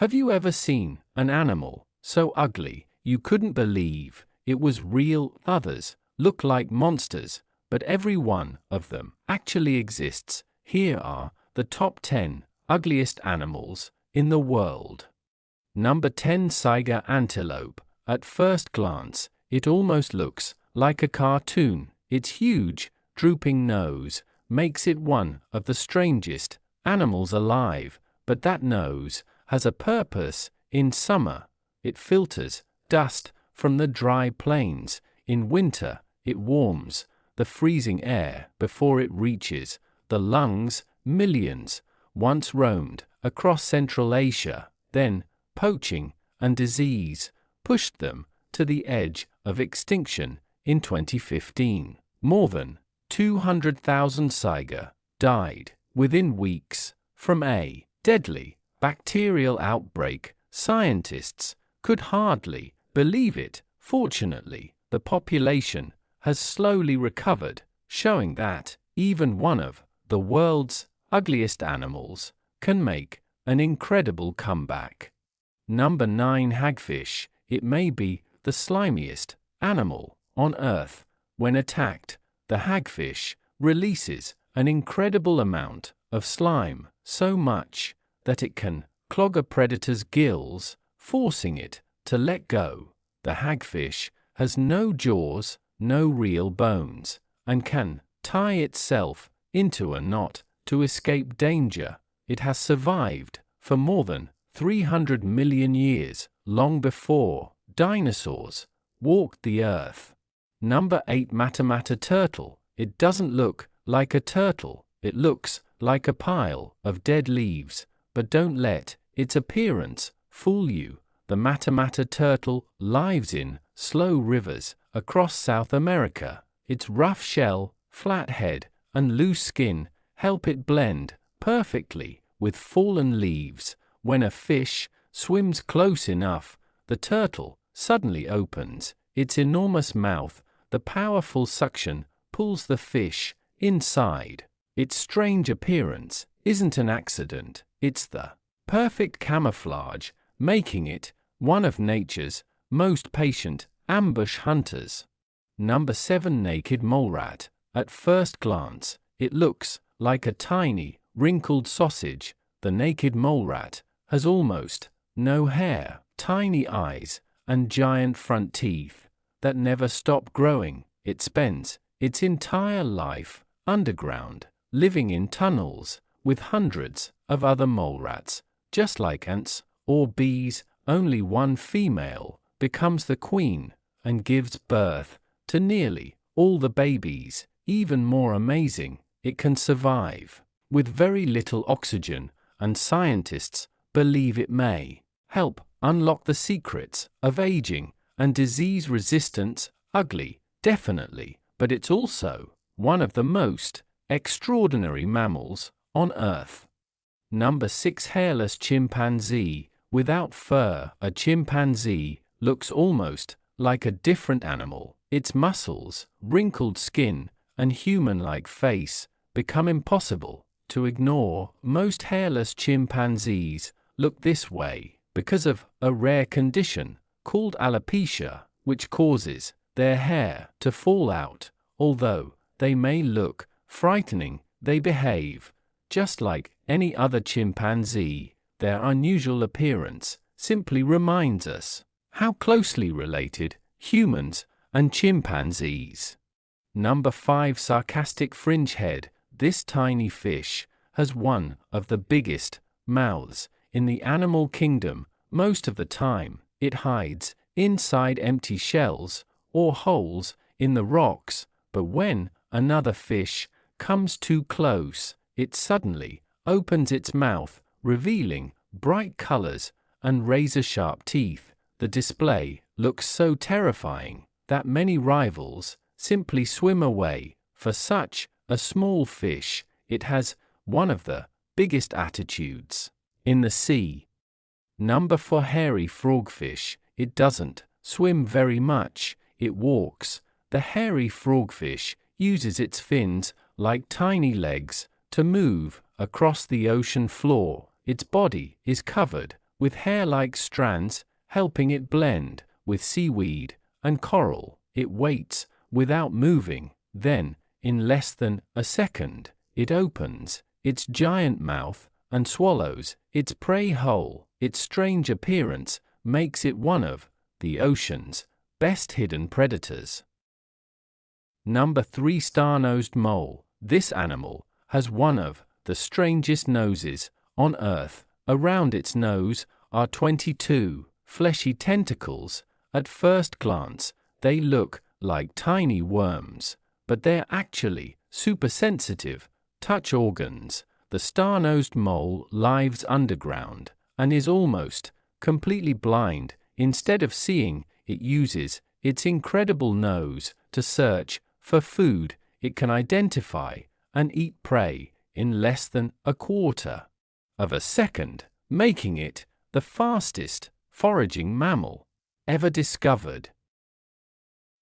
Have you ever seen an animal so ugly you couldn't believe it was real? Others look like monsters, but every one of them actually exists. Here are the top 10 ugliest animals in the world. Number 10. Saiga antelope. At first glance, it almost looks like a cartoon. Its huge, drooping nose makes it one of the strangest animals alive, but that nose has a purpose. In summer, it filters dust from the dry plains. In winter, it warms the freezing air before it reaches the lungs. Millions once roamed across Central Asia, then poaching and disease pushed them to the edge of extinction. In 2015, more than 200,000 saiga died within weeks from a deadly bacterial outbreak. Scientists could hardly believe it. Fortunately, the population has slowly recovered, showing that even one of the world's ugliest animals can make an incredible comeback. Number 9. Hagfish. It may be the slimiest animal on Earth. When attacked, the hagfish releases an incredible amount of slime, so much that it can clog a predator's gills, forcing it to let go. The hagfish has no jaws, no real bones, and can tie itself into a knot to escape danger. It has survived for more than 300 million years, long before dinosaurs walked the earth. Number 8. Matamata turtle. It doesn't look like a turtle, it looks like a pile of dead leaves, but don't let its appearance fool you. The Matamata turtle lives in slow rivers across South America. Its rough shell, flat head, and loose skin help it blend perfectly with fallen leaves. When a fish swims close enough, the turtle suddenly opens its enormous mouth. The powerful suction pulls the fish inside. Its strange appearance isn't an accident, it's the perfect camouflage, making it one of nature's most patient ambush hunters. Number 7. Naked mole rat. At first glance, it looks like a tiny, wrinkled sausage. The naked mole rat has almost no hair, tiny eyes, and giant front teeth that never stop growing. It spends its entire life underground, living in tunnels with hundreds of other mole rats. Just like ants or bees, only one female becomes the queen and gives birth to nearly all the babies. Even more amazing, it can survive with very little oxygen, and scientists believe it may help unlock the secrets of aging and disease resistance. Ugly, definitely, but it's also one of the most extraordinary mammals on Earth. Number 6. Hairless chimpanzee. Without fur, a chimpanzee looks almost like a different animal. Its muscles, wrinkled skin, and human-like face become impossible to ignore. Most hairless chimpanzees look this way because of a rare condition called alopecia, which causes their hair to fall out. Although they may look frightening, they behave just like any other chimpanzee. Their unusual appearance simply reminds us how closely related humans and chimpanzees. Number 5. Sarcastic fringehead. This tiny fish has one of the biggest mouths in the animal kingdom. Most of the time, it hides inside empty shells or holes in the rocks, but when another fish comes too close, it suddenly opens its mouth, revealing bright colors and razor-sharp teeth. The display looks so terrifying that many rivals simply swim away. For such a small fish, it has one of the biggest attitudes in the sea. Number 4. Hairy frogfish. It doesn't swim very much, it walks. The hairy frogfish uses its fins like tiny legs to move across the ocean floor. Its body is covered with hair-like strands helping it blend with seaweed and coral. It waits without moving, then, in less than a second, it opens its giant mouth and swallows its prey whole. Its strange appearance makes it one of the ocean's best hidden predators. Number 3. Star-nosed mole. This animal has one of the strangest noses on Earth. Around its nose are 22 fleshy tentacles. At first glance, they look like tiny worms, but they're actually super-sensitive touch organs. The star-nosed mole lives underground and is almost completely blind. Instead of seeing, it uses its incredible nose to search for food. It can identify and eat prey in less than a quarter of a second, making it the fastest foraging mammal ever discovered.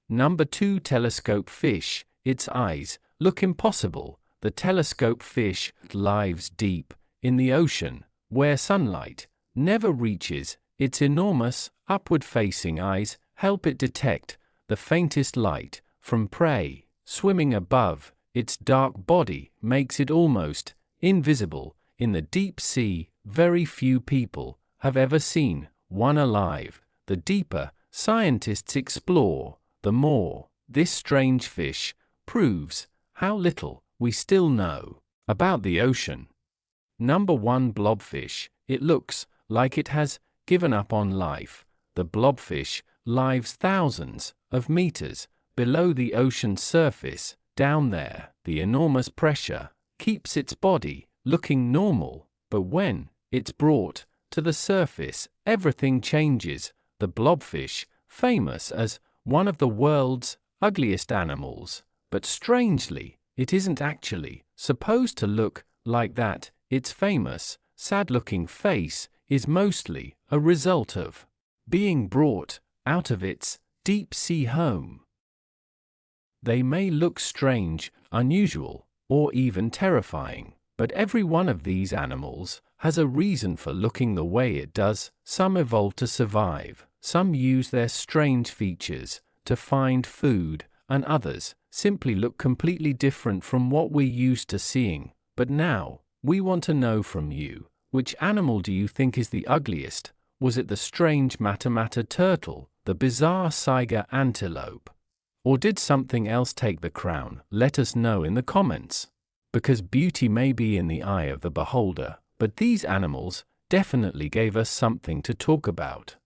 Number 2. Telescope fish. Its eyes look impossible. The telescope fish lives deep in the ocean, where sunlight never reaches. Its enormous, upward-facing eyes help it detect the faintest light from prey. Swimming above, its dark body makes it almost invisible in the deep sea. Very few people have ever seen one alive. The deeper scientists explore, the more this strange fish proves how little we still know about the ocean. Number 1. Blobfish. It looks like it has given up on life. The blobfish lives thousands of meters below the ocean's surface. Down there, the enormous pressure keeps its body looking normal, but when it's brought to the surface, everything changes. The blobfish, famous as one of the world's ugliest animals, but strangely, it isn't actually supposed to look like that. Its famous, sad-looking face is mostly a result of being brought out of its deep-sea home. They may look strange, unusual, or even terrifying, but every one of these animals has a reason for looking the way it does. Some evolved to survive, some use their strange features to find food, and others simply look completely different from what we're used to seeing. But now, we want to know from you, which animal do you think is the ugliest? Was it the strange Matamata turtle, the bizarre Saiga antelope? Or did something else take the crown? Let us know in the comments. Because beauty may be in the eye of the beholder, but these animals definitely gave us something to talk about.